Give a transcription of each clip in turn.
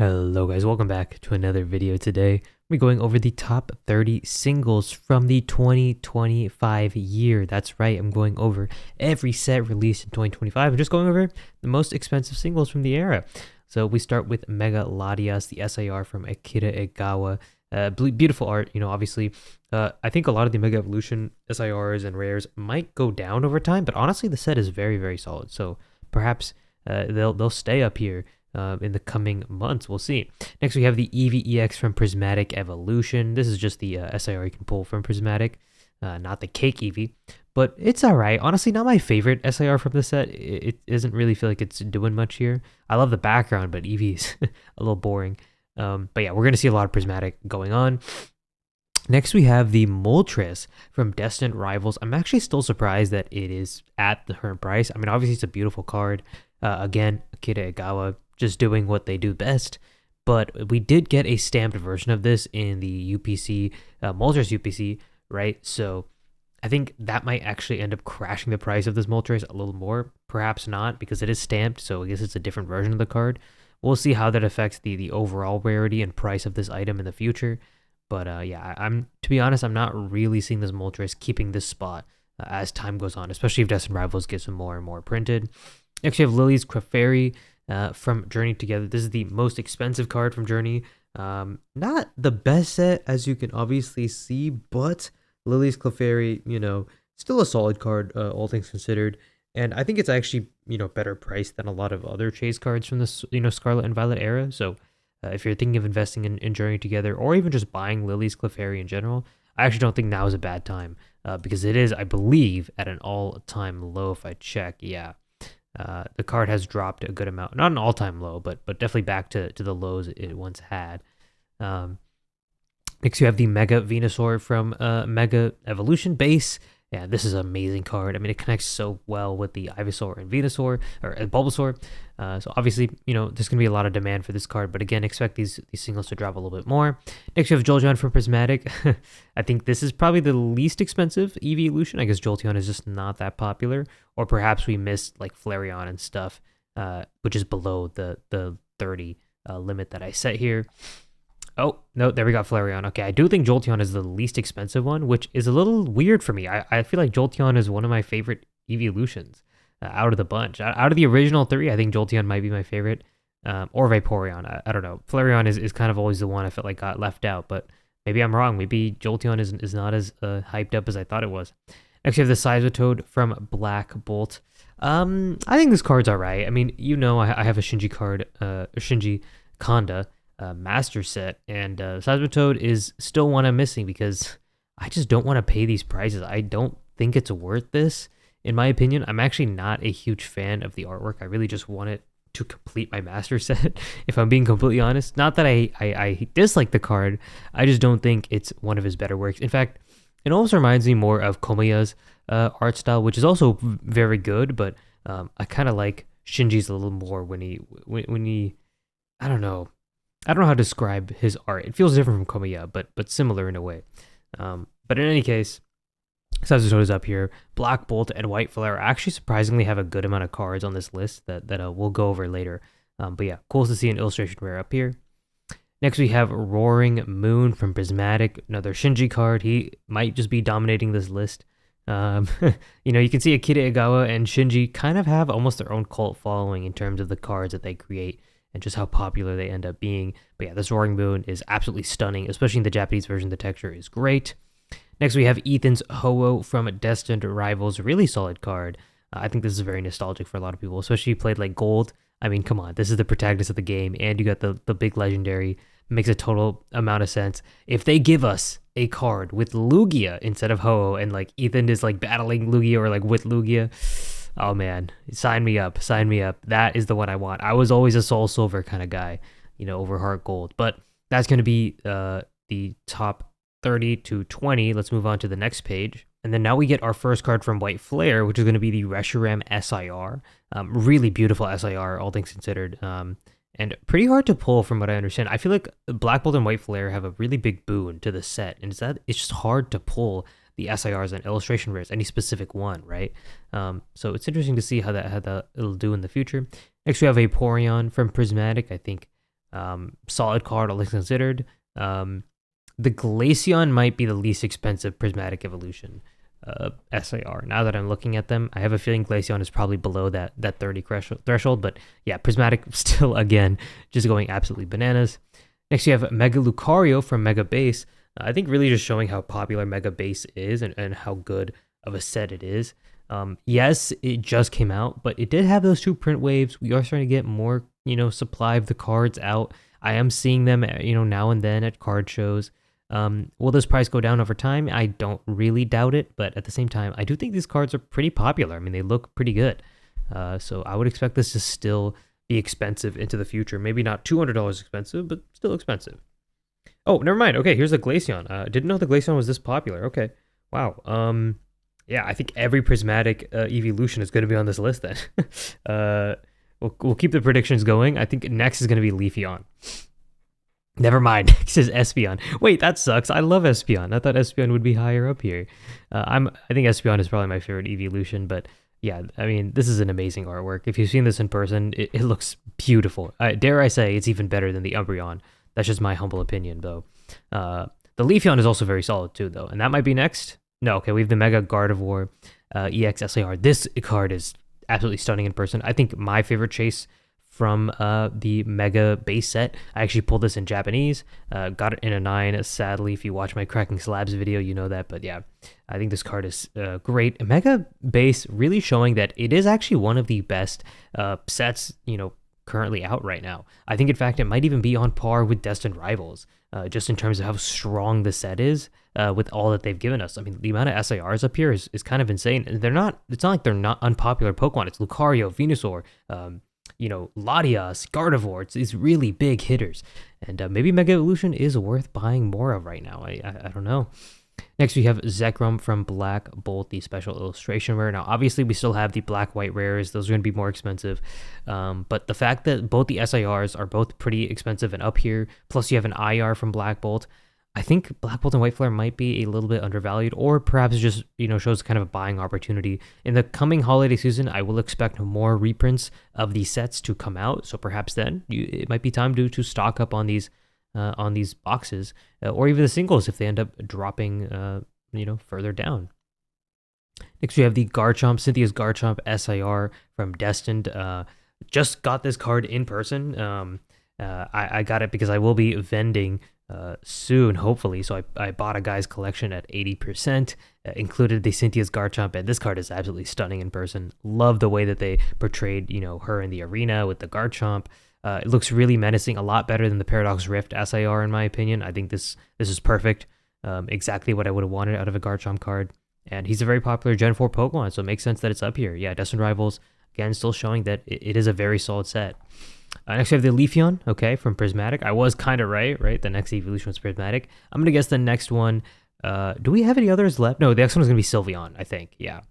Hello guys, welcome back to another video. Today we're going over the top 30 singles from the 2025 year. That's right, I'm going over every set released in 2025. I'm just going over the most expensive singles from the era. So we start with Mega Latias, the SIR from Akira Egawa. Beautiful art, obviously. I think a lot of the Mega Evolution SIRs and rares might go down over time, but honestly the set is very, very solid. So perhaps they'll stay up here in the coming months. We'll see. Next, we have the EVEX from Prismatic Evolution. This is just the SIR you can pull from Prismatic, not the Cake Eevee, but it's all right. Honestly, not my favorite SIR from the set. It doesn't really feel like it's doing much here. I love the background, but Eevee is a little boring. But yeah, we're going to see a lot of Prismatic going on. Next, we have the Moltres from Destined Rivals. I'm actually still surprised that it is at the current price. I mean, obviously, it's a beautiful card. Again, Akira Egawa just doing what they do best. But we did get a stamped version of this in the UPC, Moltres UPC, right? So I think that might actually end up crashing the price of this Moltres a little more. Perhaps not, because it is stamped, so I guess it's a different version of the card. We'll see how that affects the overall rarity and price of this item in the future. But yeah, to be honest, I'm not really seeing this Moltres keeping this spot as time goes on, especially if Destined Rivals gets some more and more printed. Next, we have Lily's Clefairy from Journey Together. This is the most expensive card from Journey. Not the best set, as you can obviously see, but Lily's Clefairy, still a solid card, all things considered. And I think it's actually, better priced than a lot of other chase cards from this, Scarlet and Violet era. So if you're thinking of investing in Journey Together, or even just buying Lily's Clefairy in general, I actually don't think now is a bad time, because it is, I believe, at an all-time low if I check. Yeah. The card has dropped a good amount, not an all-time low, but definitely back to the lows it once had. Next, you have the Mega Venusaur from Mega Evolution base. Yeah, this is an amazing card. I mean, it connects so well with the Ivysaur and Venusaur, or Bulbasaur. So obviously, there's going to be a lot of demand for this card. But again, expect these singles to drop a little bit more. Next, you have Jolteon from Prismatic. I think this is probably the least expensive evolution. I guess Jolteon is just not that popular. Or perhaps we missed like Flareon and stuff, which is below the 30 limit that I set here. Oh, no, there we got Flareon. Okay, I do think Jolteon is the least expensive one, which is a little weird for me. I feel like Jolteon is one of my favorite evolutions out of the bunch. Out of the original three, I think Jolteon might be my favorite. Or Vaporeon. I don't know. Flareon is kind of always the one I felt like got left out, but maybe I'm wrong. Maybe Jolteon is not as hyped up as I thought it was. Next, we have the Seismitoad from Black Bolt. I think this card's all right. I mean, I have a Shinji card, Shinji Kanda master set, and Seismitoad is still one I'm missing because I just don't want to pay these prices. I don't think it's worth this, in my opinion. I'm actually not a huge fan of the artwork. I really just want it to complete my master set, if I'm being completely honest. Not that I dislike the card, I just don't think it's one of his better works. In fact, it almost reminds me more of Komiya's art style, which is also very good, but I kind of like Shinji's a little more when he I don't know how to describe his art. It feels different from Komiya, but similar in a way. But in any case, Seismitoad is up here. Black Bolt and White Flare actually surprisingly have a good amount of cards on this list that we'll go over later. But yeah, cool to see an illustration rare up here. Next, we have Roaring Moon from Prismatic, another Shinji card. He might just be dominating this list. You can see Akira Egawa and Shinji kind of have almost their own cult following in terms of the cards that they create and just how popular they end up being. But yeah, this Roaring Moon is absolutely stunning, especially in the Japanese version. The texture is great. Next, we have Ethan's Ho-Oh from Destined Rivals, really solid card. I think this is very nostalgic for a lot of people, especially if you played like Gold. I mean, come on, this is the protagonist of the game, and you got the big legendary. Makes a total amount of sense. If they give us a card with Lugia instead of Ho-Oh, and like Ethan is like battling Lugia or like with Lugia, oh man, sign me up. That is the one I want. I was always a Soul Silver kind of guy, over Heart Gold. But that's going to be the top 30 to 20. Let's move on to the next page. And then now we get our first card from White Flare, which is going to be the Reshiram SIR. Really beautiful SIR, all things considered. And pretty hard to pull from what I understand. I feel like Black Bolt and White Flare have a really big boon to the set, and it's just hard to pull the SIRs and illustration rares, any specific one, right? So it's interesting to see how that it'll do in the future. Next, we have Vaporeon from Prismatic. I think Solid card, all things considered. The Glaceon might be the least expensive Prismatic Evolution SAR. Now that I'm looking at them, I have a feeling Glaceon is probably below that 30 threshold, but yeah, Prismatic still, again, just going absolutely bananas. Next, you have Mega Lucario from Mega Base. I think really just showing how popular Mega Base is and how good of a set it is. Yes, it just came out, but it did have those 2 print waves. We are starting to get more, supply of the cards out. I am seeing them, now and then at card shows. Will this price go down over time? I don't really doubt it, but at the same time, I do think these cards are pretty popular. I mean, they look pretty good. So I would expect this to still be expensive into the future. Maybe not $200 expensive, but still expensive. Oh, never mind. Okay, here's the Glaceon. Didn't know the Glaceon was this popular. Okay. Wow. Yeah, I think every Prismatic evolution is going to be on this list then. We'll keep the predictions going. I think next is going to be Leafeon. Never mind. Next is Espeon. Wait, that sucks. I love Espeon. I thought Espeon would be higher up here. I think Espeon is probably my favorite evolution, but yeah, I mean, this is an amazing artwork. If you've seen this in person, it looks beautiful. Dare I say, it's even better than the Umbreon. That's just my humble opinion, though. The Leafeon is also very solid, too, though. And that might be next. No, okay, we have the Mega Gardevoir EX SAR. This card is absolutely stunning in person. I think my favorite chase from the Mega base set. I actually pulled this in Japanese. Got it in a 9. Sadly, if you watch my Cracking Slabs video, you know that. But yeah, I think this card is great. Mega base really showing that it is actually one of the best sets, currently out right now. I think, in fact, it might even be on par with Destined Rivals, just in terms of how strong the set is with all that they've given us. I mean, the amount of SARs up here is kind of insane. And it's not like they're not unpopular Pokemon. It's Lucario, Venusaur, Latias, Gardevoir. It's these really big hitters. And maybe Mega Evolution is worth buying more of right now. I don't know. Next, we have Zekrom from Black Bolt, the special illustration rare. Now, obviously, we still have the black-white rares. Those are going to be more expensive. But the fact that both the SIRs are both pretty expensive and up here, plus you have an IR from Black Bolt, I think Black Bolt and White Flare might be a little bit undervalued, or perhaps just, shows kind of a buying opportunity. In the coming holiday season, I will expect more reprints of these sets to come out. So perhaps then it might be time to stock up on these boxes, or even the singles if they end up dropping, further down. Next, we have the Garchomp, Cynthia's Garchomp SIR from Destined. Just got this card in person. I got it because I will be vending soon, hopefully. So I bought a guy's collection at 80%, included the Cynthia's Garchomp, and this card is absolutely stunning in person. Love the way that they portrayed, her in the arena with the Garchomp. It looks really menacing, a lot better than the Paradox Rift SIR in my opinion. I think this is perfect. Exactly what I would have wanted out of a Garchomp card. And he's a very popular Gen 4 Pokemon, so it makes sense that it's up here. Yeah, Destined Rivals, again, still showing that it is a very solid set. Next, we have the Leafeon, okay, from Prismatic. I was kind of right? The next evolution was Prismatic. I'm going to guess the next one. Do we have any others left? No, the next one is going to be Sylveon, I think. Yeah.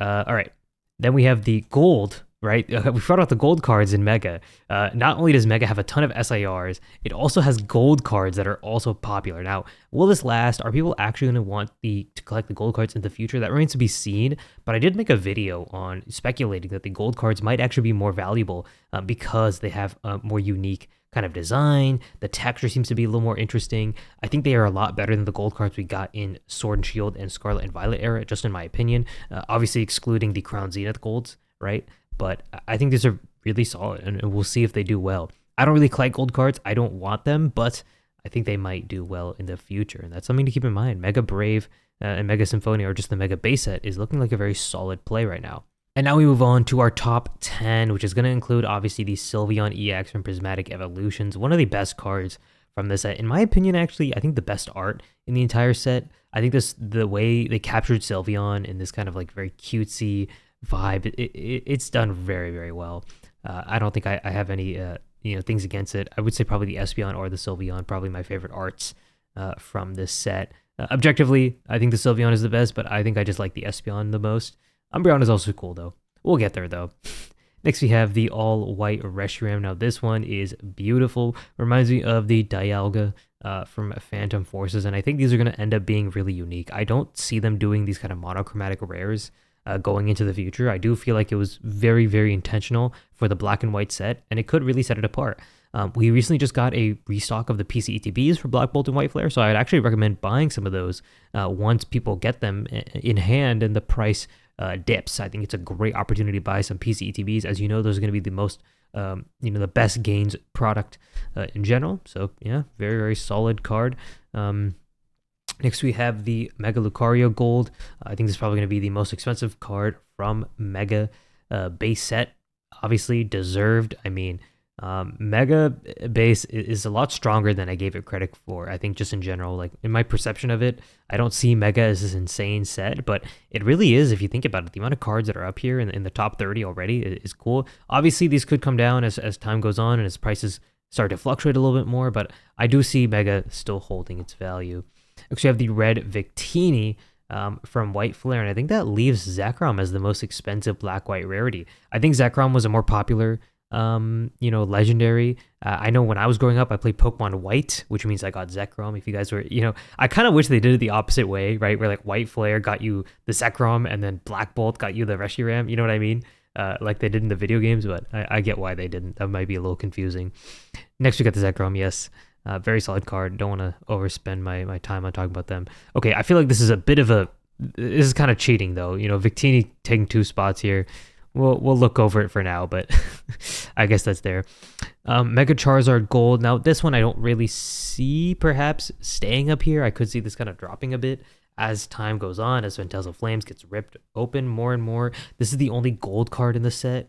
All right. Then we have the Gold, right? We brought out the Gold cards in Mega. Not only does Mega have a ton of SIRs, it also has Gold cards that are also popular. Now, will this last? Are people actually going to want to collect the Gold cards in the future? That remains to be seen, but I did make a video on speculating that the Gold cards might actually be more valuable because they have a more unique kind of design. The texture seems to be a little more interesting. I think they are a lot better than the Gold cards we got in Sword and Shield and Scarlet and Violet era, just in my opinion. Obviously excluding the Crown Zenith Golds, right? But I think these are really solid, and we'll see if they do well. I don't really collect Gold cards. I don't want them, but I think they might do well in the future, and that's something to keep in mind. Mega Brave and Mega Symphonia, or just the Mega base set, is looking like a very solid play right now. And now we move on to our top 10, which is going to include, obviously, the Sylveon EX from Prismatic Evolutions. One of the best cards from this set. In my opinion, actually, I think the best art in the entire set. I think the way they captured Sylveon in this kind of like very cutesy vibe, it's done very, very well. I don't think I have any things against it. I would say probably the Espeon or the Sylveon, probably my favorite arts from this set. Objectively, I think the Sylveon is the best, but I think I just like the Espeon the most. Umbreon is also cool, though. We'll get there, though. Next, we have the all-white Reshiram. Now, this one is beautiful. Reminds me of the Dialga from Phantom Forces, and I think these are going to end up being really unique. I don't see them doing these kind of monochromatic rares going into the future. I do feel like it was very, very intentional for the black and white set, and it could really set it apart. We recently just got a restock of the PCETBs for Black Bolt and White Flare, so I'd actually recommend buying some of those once people get them in hand and the price dips. I think it's a great opportunity to buy some PCETBs. As you know, those are going to be the most, the best gains product in general. So yeah, very, very solid card. Next, we have the Mega Lucario Gold. I think this is probably going to be the most expensive card from Mega base set. Obviously, deserved. I mean, Mega base is a lot stronger than I gave it credit for. I think just in general, like in my perception of it, I don't see Mega as this insane set, but it really is if you think about it. The amount of cards that are up here in the top 30 already is cool. Obviously, these could come down as time goes on and as prices start to fluctuate a little bit more, but I do see Mega still holding its value. Next, we have the red Victini from White Flare, and I think that leaves Zekrom as the most expensive black-white rarity. I think Zekrom was a more popular, legendary. I know when I was growing up, I played Pokemon White, which means I got Zekrom. If you guys were, I kind of wish they did it the opposite way, right? Where like White Flare got you the Zekrom, and then Black Bolt got you the Reshiram. You know what I mean? Like they did in the video games, but I get why they didn't. That might be a little confusing. Next, we got the Zekrom, yes. Very solid card. Don't want to overspend my time on talking about them. Okay, I feel like this is kind of cheating though. Victini taking 2 spots here. We'll look over it for now, but I guess that's there. Mega Charizard Gold. Now this one I don't really see perhaps staying up here. I could see this kind of dropping a bit as time goes on, as Phantasmal Flames gets ripped open more and more. This is the only gold card in the set.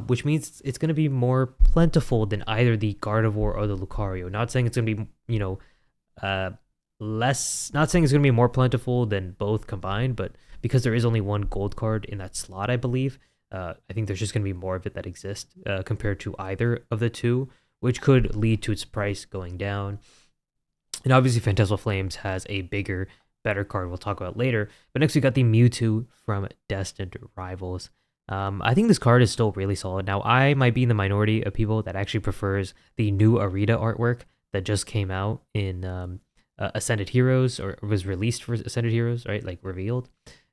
Which means it's going to be more plentiful than either the Gardevoir or the Lucario. Not saying it's going to be, less. Not saying it's going to be more plentiful than both combined, but because there is only one gold card in that slot, I believe, I think there's just going to be more of it that exists compared to either of the two, which could lead to its price going down. And obviously, Phantasmal Flames has a bigger, better card we'll talk about later. But next, we got the Mewtwo from Destined Rivals. I think this card is still really solid. Now, I might be in the minority of people that actually prefers the new Arita artwork that just came out in Ascended Heroes, or was released for Ascended Heroes, right? Like revealed.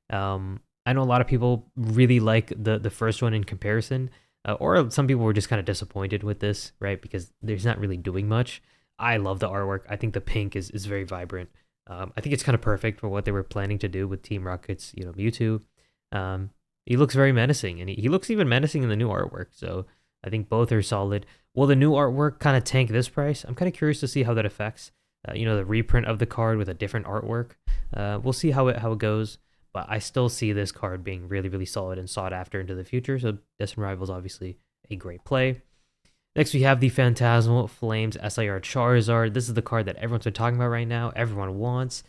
I know a lot of people really like the first one in comparison, or some people were just kind of disappointed with this, right? Because there's not really doing much. I love the artwork. I think the pink is very vibrant. I think it's kind of perfect for what they were planning to do with Team Rocket's, Mewtwo. He looks very menacing, and he looks even menacing in the new artwork. So I think both are solid. Will the new artwork kind of tank this price? I'm kind of curious to see how that affects, the reprint of the card with a different artwork. We'll see how it goes. But I still see this card being really, really solid and sought after into the future. So Destined Rivals, obviously a great play. Next, we have the Phantasmal Flames SIR Charizard. This is the card that everyone's been talking about right now. Everyone wants.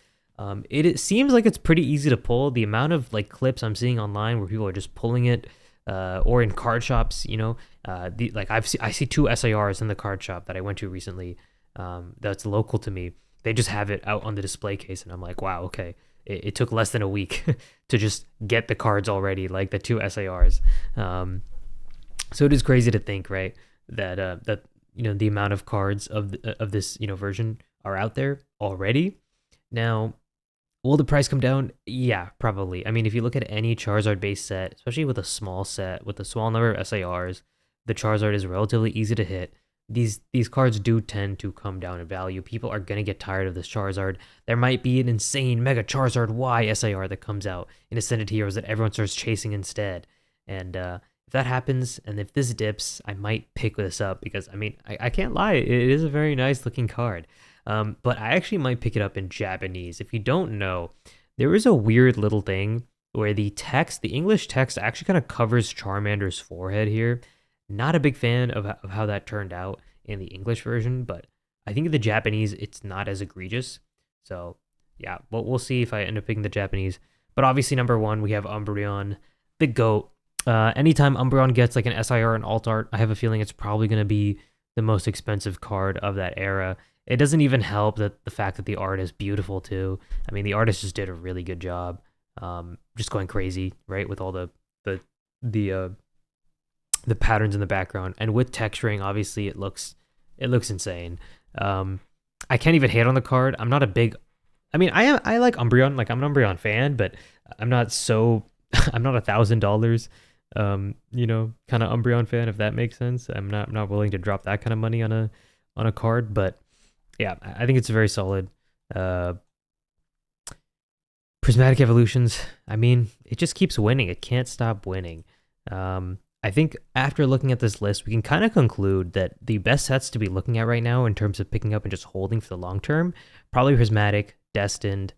It seems like it's pretty easy to pull. The amount of like clips I'm seeing online where people are just pulling it, or in card shops, I see 2 SIRs in the card shop that I went to recently. That's local to me. They just have it out on the display case, and I'm like, wow, okay. It took less than a week to just get the cards already, like the 2 SIRs. So it is crazy to think, right, that the amount of cards of this version are out there already. Now, will the price come down? Yeah, probably. I mean, if you look at any Charizard base set, especially with a small set, with a small number of SIRs, the Charizard is relatively easy to hit. These cards do tend to come down in value. People are going to get tired of this Charizard. There might be an insane Mega Charizard Y SIR that comes out in Ascended Heroes that everyone starts chasing instead. And if that happens, and if this dips, I might pick this up because, I mean, I can't lie. It is a very nice looking card. But I actually might pick it up in Japanese. If you don't know, there is a weird little thing where the English text actually kind of covers Charmander's forehead here. Not a big fan of how that turned out in the English version, but I think in the Japanese, it's not as egregious. So yeah, we'll see if I end up picking the Japanese. But obviously, number 1, we have Umbreon, the GOAT. Anytime Umbreon gets like an SIR and alt art, I have a feeling it's probably going to be the most expensive card of that era. It doesn't even help that the fact that the art is beautiful too. I mean, the artist just did a really good job, just going crazy, right, with all the patterns in the background, and with texturing, obviously it looks insane. I can't even hate on the card. I'm not a big. I mean, I like Umbreon. Like I'm an Umbreon fan, but I'm not $1,000 kind of Umbreon fan, if that makes sense. I'm not willing to drop that kind of money on a card, but yeah, I think it's very solid. Uh, Prismatic Evolutions, I mean, it just keeps winning. It can't stop winning. I think after looking at this list, we can kind of conclude that the best sets to be looking at right now in terms of picking up and just holding for the long term, probably Prismatic, Destined,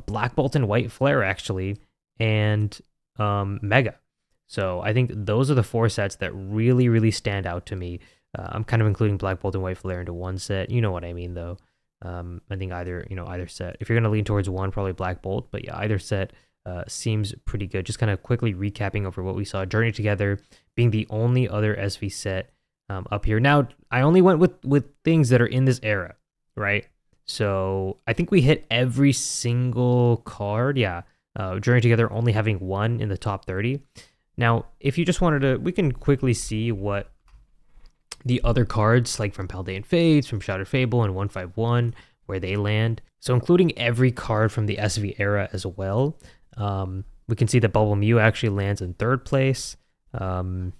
Black Bolt and White Flare actually, and Mega. So I think those are the four sets that really, really stand out to me. I'm kind of including Black Bolt and White Flare into one set. You know what I mean, though. I think either set. If you're gonna lean towards one, probably Black Bolt, but yeah, either set seems pretty good. Just kind of quickly recapping over what we saw. Journey Together being the only other SV set up here. Now, I only went with things that are in this era, right? So I think we hit every single card. Yeah, Journey Together only having one in the top 30. Now, if you just wanted to, we can quickly see what the other cards, like from Paldean Fates, from Shattered Fable, and 151, where they land. So including every card from the SV era as well. We can see that Bubble Mew actually lands in third place. I'm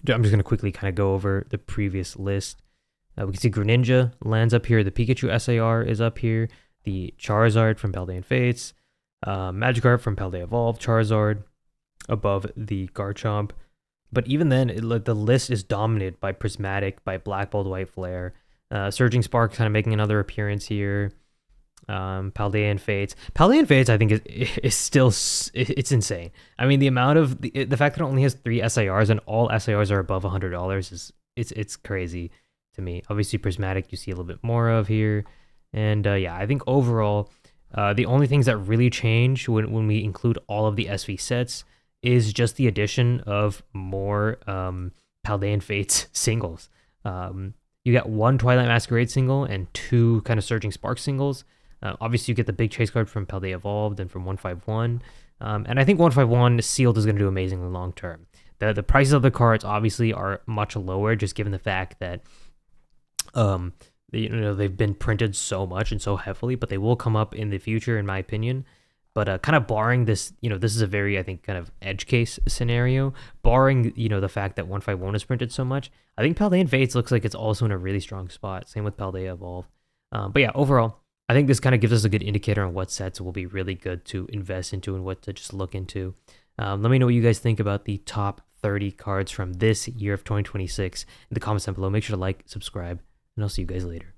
just going to quickly kind of go over the previous list. We can see Greninja lands up here. The Pikachu SAR is up here. The Charizard from Paldean Fates. Magikarp from Paldea Evolved. Charizard above the Garchomp. But even then, the list is dominated by Prismatic, by Black Bolt, White Flare. Surging Spark kind of making another appearance here. Paldean Fates. Paldean Fates, I think, is still it's insane. I mean, the amount of the fact that it only has 3 SIRs and all SIRs are above $100 is it's crazy to me. Obviously, Prismatic you see a little bit more of here, and yeah, I think overall, the only things that really change when we include all of the SV sets is just the addition of more Paldean Fates singles. You got 1 Twilight Masquerade single and 2 kind of Surging Spark singles. Obviously, you get the big chase card from Paldea Evolved and from 151. And I think 151 Sealed is going to do amazingly long term. The prices of the cards obviously are much lower, just given the fact that they've been printed so much and so heavily, but they will come up in the future, in my opinion. But kind of barring this, this is a very, I think, kind of edge case scenario. Barring, the fact that 151 is printed so much, I think Paldean Fates looks like it's also in a really strong spot. Same with Paldea Evolved. But yeah, overall, I think this kind of gives us a good indicator on what sets will be really good to invest into and what to just look into. Let me know what you guys think about the top 30 cards from this year of 2026 in the comments down below. Make sure to like, subscribe, and I'll see you guys later.